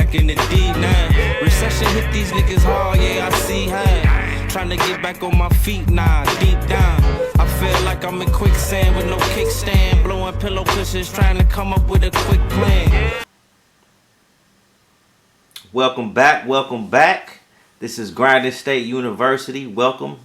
back in the D9. Recession hit these niggas hard, yeah, I see how. Trying to get back on my feet now, deep down. I feel like I'm in quicksand with no kickstand. Blowing pillow cushions, trying to come up with a quick plan. Welcome back. This is Grindin State University. Welcome.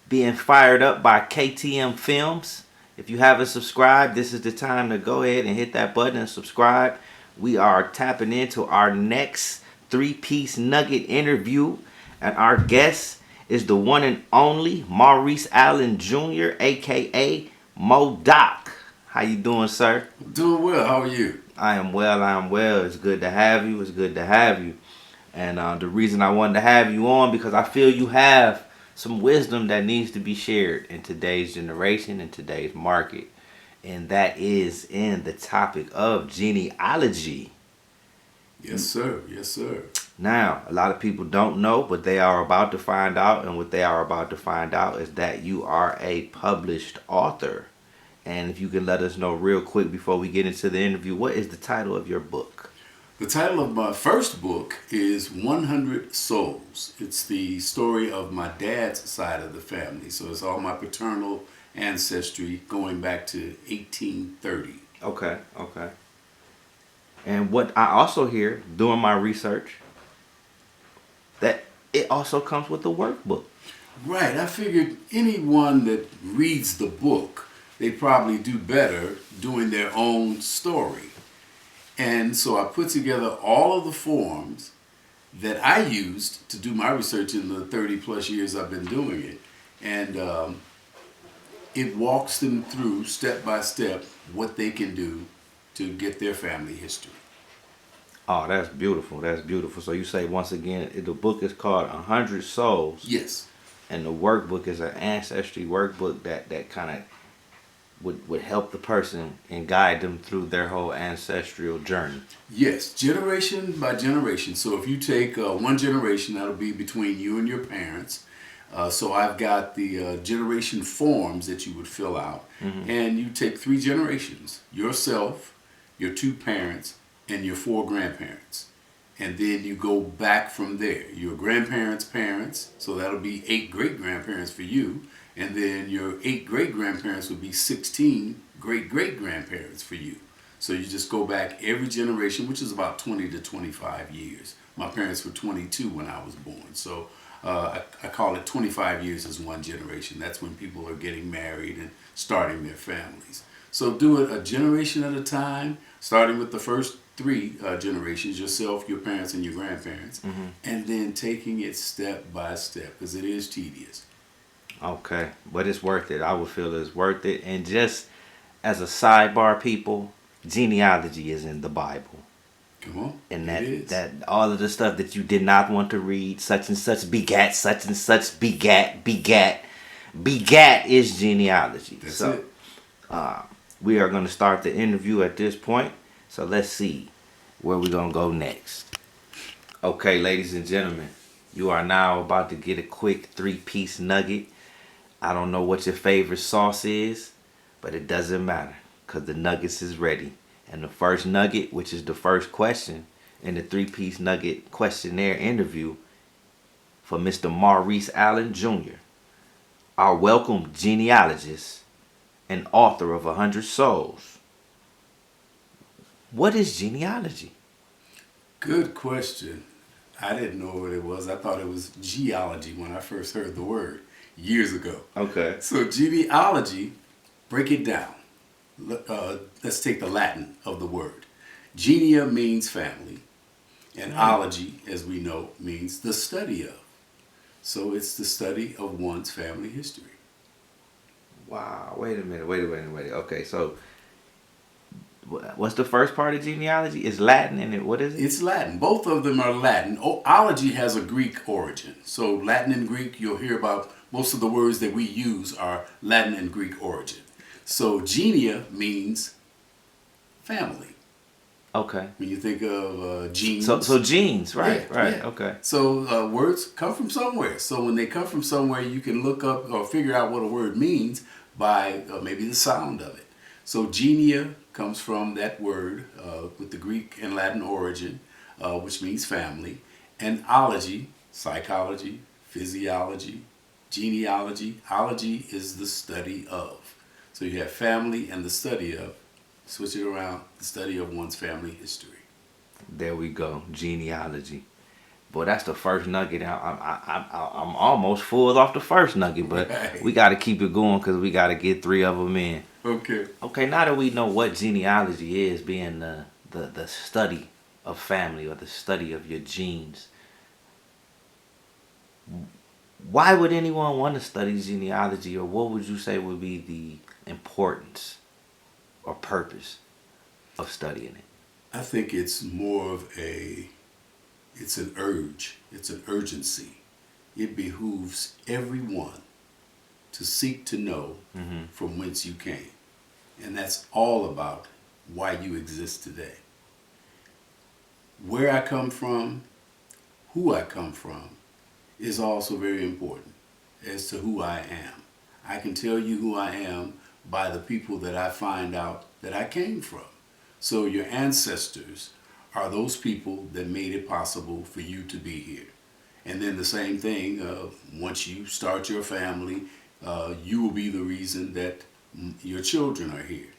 Being fired up by K.T.M Films. If you haven't subscribed, this is the time to go ahead and hit that button and subscribe. We are tapping into our next three-piece nugget interview, and our guest is the one and only Maurice Allen Jr, aka Mo Doc. How you doing, sir? I'm doing well. How are you? I am well. It's good to have you. And the reason I wanted to have you on, because I feel you have some wisdom that needs to be shared in today's generation, in today's market. And that is in the topic of genealogy. Yes, sir. Now, a lot of people don't know, but they are about to find out. And what they are about to find out is that you are a published author. And if you can let us know real quick before we get into the interview, what is the title of your book? The title of my first book is 100 Souls. It's the story of my dad's side of the family. So it's all my paternal ancestry going back to 1830. Okay. And what I also hear doing my research, that it also comes with a workbook. Right. I figured anyone that reads the book, they probably do better doing their own story. And so I put together all of the forms that I used to do my research in the 30 plus years I've been doing it. And it walks them through step by step what they can do to get their family history. Oh, that's beautiful. So you say, once again, the book is called 100 Souls. Yes. And the workbook is an ancestry workbook that kind of would help the person and guide them through their whole ancestral journey. Yes, generation by generation. So if you take one generation, that'll be between you and your parents. So I've got the generation forms that you would fill out. Mm-hmm. And you take 3 generations, yourself, your 2 parents, and your 4 grandparents. And then you go back from there. Your grandparents' parents, so that'll be 8 great-grandparents for you. And then your 8 great-grandparents would be 16 great-great-grandparents for you. So you just go back every generation, which is about 20 to 25 years. My parents were 22 when I was born. So I call it 25 years as one generation. That's when people are getting married and starting their families. So do it a generation at a time, starting with the first 3 generations, yourself, your parents, and your grandparents, mm-hmm. and then taking it step by step, because it is tedious. Okay, but it's worth it. I would feel it's worth it. And just as a sidebar, people, genealogy is in the Bible. Come on. And that all of the stuff that you did not want to read, such and such begat, such and such begat is genealogy. That's so it. We are going to start the interview at this point. So let's see where we're going to go next. Okay, ladies and gentlemen, you are now about to get a quick 3-piece nugget. I don't know what your favorite sauce is, but it doesn't matter, because the nuggets is ready. And the first nugget, which is the first question in the 3-piece nugget questionnaire interview for Mr. Maurice Allen Jr., our welcome genealogist and author of 100 Souls. What is genealogy? Good question. I didn't know what it was. I thought it was geology when I first heard the word years ago. Okay. So genealogy, break it down. Let's take the Latin of the word. Genia means family, and ology, as we know, means the study of. So it's the study of one's family history. Wow. Wait a minute. Okay, so what's the first part of genealogy? It's Latin, and what is it? It's Latin. Both of them are Latin. Ology has a Greek origin. So Latin and Greek, you'll hear about most of the words that we use are Latin and Greek origin. So genia means family. Okay. When you think of genes. So genes, right, yeah, right, yeah. okay. So words come from somewhere. So when they come from somewhere, you can look up or figure out what a word means by maybe the sound of it. So genia comes from that word with the Greek and Latin origin. which means family, and ology, psychology, physiology, genealogy. Ology is the study of. So you have family and the study of. Switch it around, the study of one's family history. There we go, genealogy. Boy, that's the first nugget. I'm almost full off the first nugget, but Right. we got to keep it going because we got to get 3 of them in. Okay. Okay, now that we know what genealogy is, being the study of family or the study of your genes, why would anyone want to study genealogy, or what would you say would be the importance or purpose of studying it? I think it's more of it's an urge, it's an urgency. It behooves everyone to seek to know from whence you came. And that's all about why you exist today. Where I come from, who I come from, is also very important as to who I am. I can tell you who I am by the people that I find out that I came from. So your ancestors are those people that made it possible for you to be here. And then the same thing, once you start your family, you will be the reason that your children are here.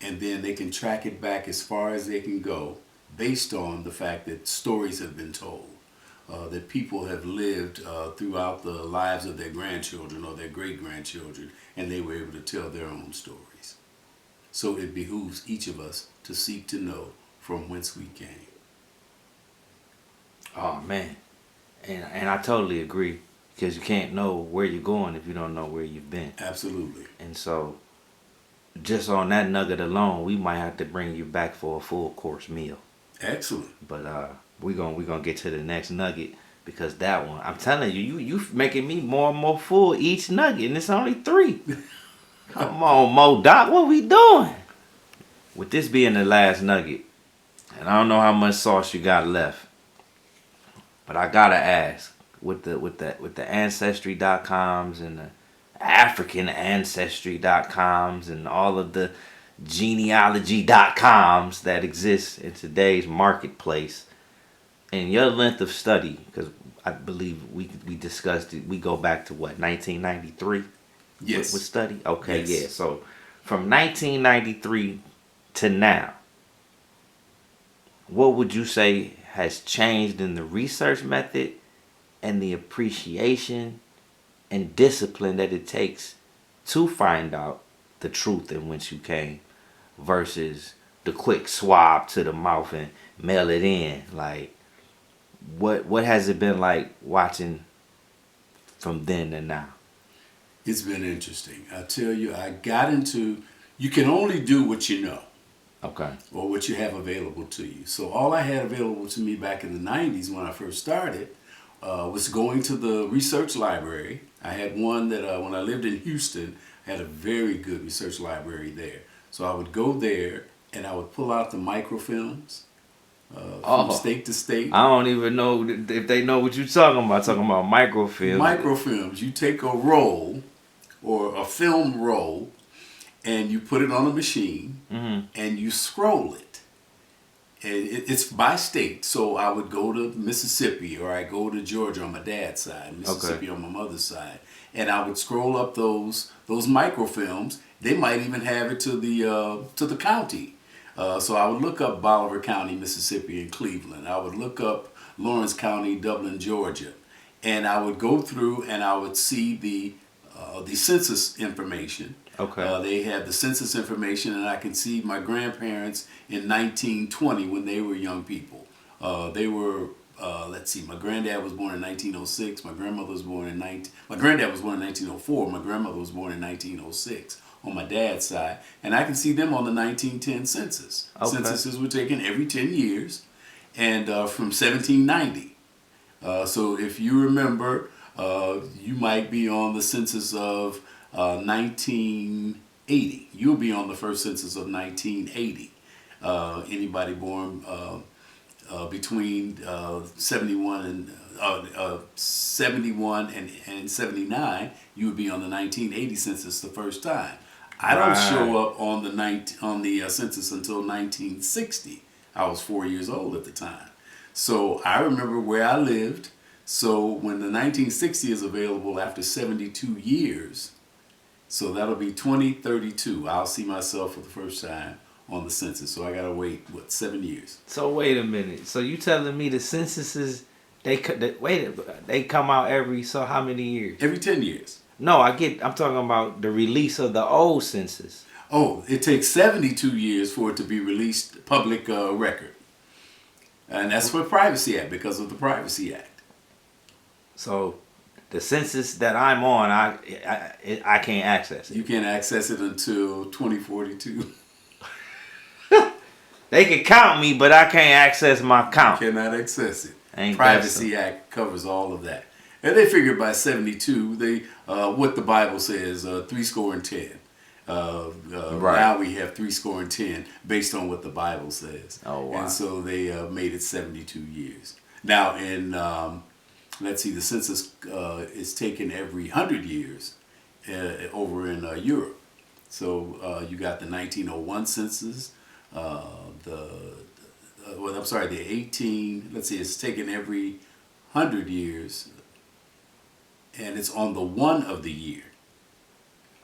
And then they can track it back as far as they can go based on the fact that stories have been told, that people have lived throughout the lives of their grandchildren or their great-grandchildren, and they were able to tell their own stories. So it behooves each of us to seek to know from whence we came. Oh man, and I totally agree, because you can't know where you're going if you don't know where you've been. Absolutely. And so, just on that nugget alone, we might have to bring you back for a full course meal. Excellent. But we gonna get to the next nugget, because that one, I'm telling you, you making me more and more full each nugget, and it's only 3. Come on, Mo Doc, what we doing? With this being the last nugget, and I don't know how much sauce you got left, but I gotta ask, with the ancestry.coms and the African ancestry.coms and all of the genealogy.coms that exist in today's marketplace, and your length of study, because I believe we discussed it, we go back to what, 1993? Yes. With study? Okay, Yes. yeah. So from 1993 to now, what would you say has changed in the research method and the appreciation and discipline that it takes to find out the truth in whence you came, versus the quick swab to the mouth and mail it in? Like, what has it been like watching from then to now? It's been interesting. I tell you, you can only do what you know. Okay. Or what you have available to you. So all I had available to me back in the 90s when I first started was going to the research library. I had one that when I lived in Houston, I had a very good research library there. So I would go there and I would pull out the microfilms from state to state. I don't even know if they know what you're talking about. Talking about microfilm. Microfilms. You take a roll or a film roll and you put it on a machine and you scroll it. And it's by state. So I would go to Mississippi, or I go to Georgia on my dad's side, Mississippi on my mother's side, and I would scroll up those microfilms. They might even have it to the county. So I would look up Bolivar County, Mississippi, and Cleveland. I would look up Lawrence County, Dublin, Georgia, and I would go through and I would see the census information. Okay. They had the census information, and I can see my grandparents in 1920 when they were young people. They were, let's see, my granddad was born in 1906. My grandmother was born in my granddad was born in 1904. My grandmother was born in 1906 on my dad's side, and I can see them on the 1910 census. Okay. Censuses were taken every 10 years, and from 1790. So if you remember, you might be on the census of 1980. You'll be on the first census of 1980. Anybody born between 71 and 79, you would be on the 1980 census the first time. I don't show up on the census until 1960. I was 4 years old at the time. So I remember where I lived. So when the 1960 is available after 72 years, so that'll be 2032. I'll see myself for the first time on the census. So I gotta wait, 7 years? So wait a minute. So you telling me the censuses they come out every so how many years? Every 10 years. No, I'm talking about the release of the old census. Oh, it takes 72 years for it to be released public record. And that's for Privacy Act, because of the Privacy Act. So the census that I'm on, I can't access it. You can't access it until 2042. They can count me, but I can't access my count. You cannot access it. Ain't Privacy Act covers all of that. And they figured by 72, what the Bible says, 70. Right. Now we have 70 based on what the Bible says. Oh, wow. And so they made it 72 years. Now in, let's see, the census is taken every 100 years over in Europe. So you got the 1901 census, it's taken every 100 years, and it's on the 1 of the year.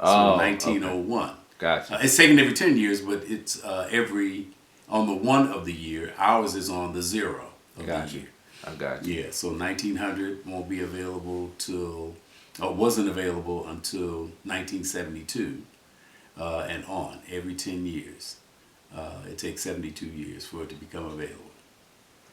So 1901. Okay. Gotcha. It's taken every 10 years, but it's on the 1 of the year. Ours is on the 0 of the year. I got you. Yeah, so 1900 won't be available wasn't available until 1972 and on, every 10 years. It takes 72 years for it to become available.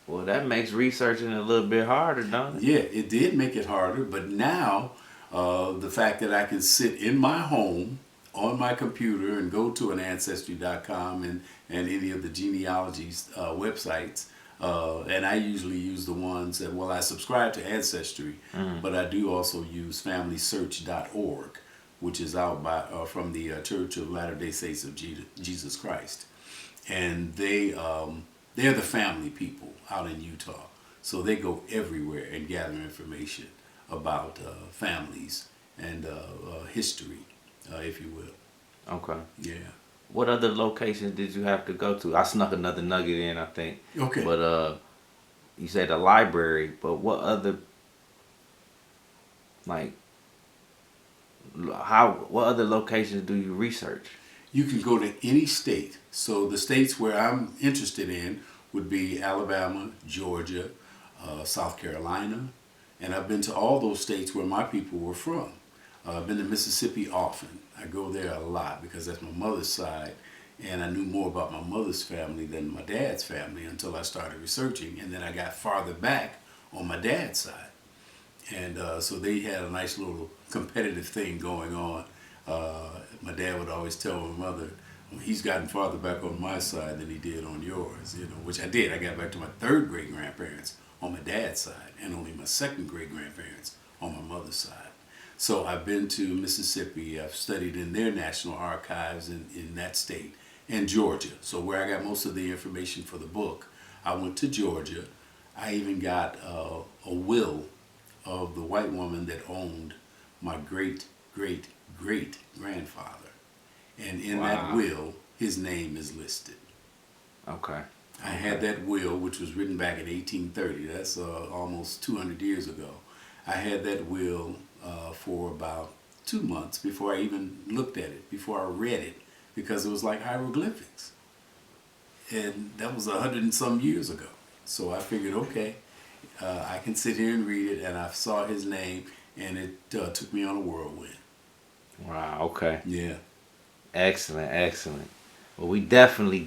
Well, that makes researching a little bit harder, don't it? Yeah, it did make it harder, but now the fact that I can sit in my home on my computer and go to an Ancestry.com and any of the genealogy websites, and I usually use the ones that, I subscribe to Ancestry, but I do also use FamilySearch.org, which is out from the Church of Latter-day Saints of Jesus Christ. And they're the family people out in Utah. So they go everywhere and gather information about families and history, if you will. Okay. Yeah. What other locations did you have to go to? I snuck another nugget in, I think. Okay. But you said the library, but what other, what other locations do you research? You can go to any state. So the states where I'm interested in would be Alabama, Georgia, South Carolina, and I've been to all those states where my people were from. I've been to Mississippi often. I go there a lot because that's my mother's side, and I knew more about my mother's family than my dad's family until I started researching, and then I got farther back on my dad's side. And so they had a nice little competitive thing going on. My dad would always tell my mother, he's gotten farther back on my side than he did on yours, which I did. I got back to my 3rd great grandparents on my dad's side and only my 2nd great grandparents on my mother's side. So I've been to Mississippi. I've studied in their national archives in that state, and Georgia. So where I got most of the information for the book, I went to Georgia. I even got a will of the white woman that owned my great-great-great-grandfather. And in that will, his name is listed. Okay. I had that will, which was written back in 1830. That's almost 200 years ago. I had that will for about 2 months before I even looked at it, before I read it, because it was like hieroglyphics. And that was 100 and some years ago. So I figured, okay, I can sit here and read it, and I saw his name, and it took me on a whirlwind. Wow, okay. Yeah. Excellent, excellent. Well, we definitely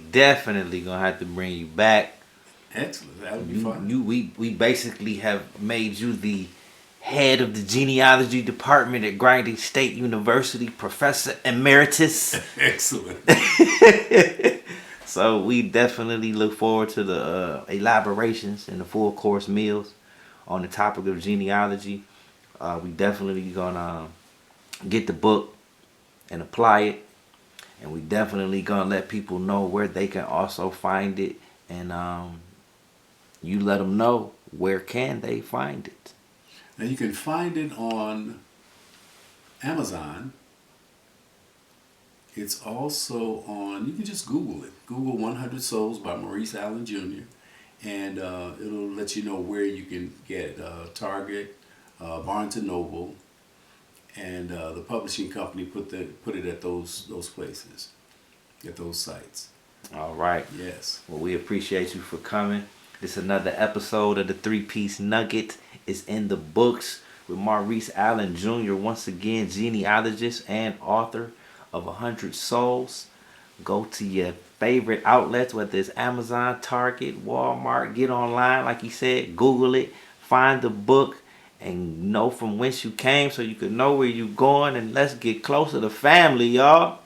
gonna have to bring you back. Excellent, that would be fun. We basically have made you the head of the genealogy department at Grindin State University, Professor Emeritus. Excellent. So we definitely look forward to the elaborations and the full course meals on the topic of genealogy. We definitely gonna get the book and apply it, and we definitely gonna let people know where they can also find it, and you let them know where can they find it. Now you can find it on Amazon, It's also on, you can just Google it. Google 100 Souls by Maurice Allen Jr. And it'll let you know where you can get Target, Barnes & Noble, and the publishing company put it at those places, at those sites. All right. Yes. Well, we appreciate you for coming. This is another episode of the 3-Piece Nugget. It's in the books with Maurice Allen Jr. Once again, genealogist and author of 100 Souls. Go to your favorite outlets, whether it's Amazon, Target, Walmart. Get online, like he said. Google it. Find the book and know from whence you came so you can know where you're going. And let's get closer to family, y'all.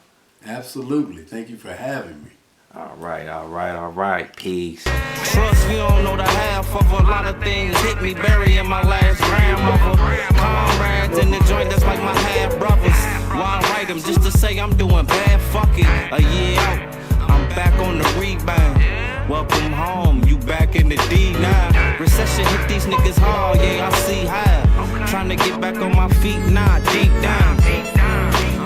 Absolutely. Thank you for having me. All right. Peace. Trust, you don't know the half of a lot of things. Hit me, burying my last grandmother. Comrades in the joint that's like my half brothers. Why I write them just to say I'm doing bad? Fuck it. A year out, I'm back on the rebound. Welcome home, you back in the D now. Recession hit these niggas hard, yeah, I see how. Trying to get back on my feet, nah, deep down.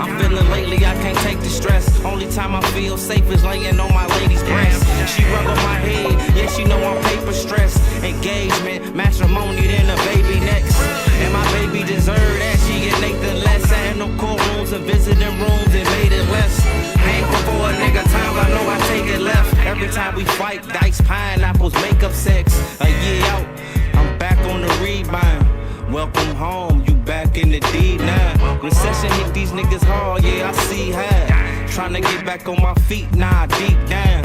I'm feeling lately, I can't take the stress. Only time I feel safe is laying on my lady's breast. She rub on my head, yeah, she know I'm paper stressed. Engagement, matrimony, then a baby next. And my baby deserve that, she get Nathan less. Sat in no courtrooms and visiting rooms, it made it less. Painful for a nigga, times I know I take it left. Every time we fight, dice, pineapples, makeup sex. A year out, I'm back on the rebound. Welcome home, you back in the D now. Recession hit these niggas hard, yeah, I see how. Trying to get back on my feet, nah, deep down.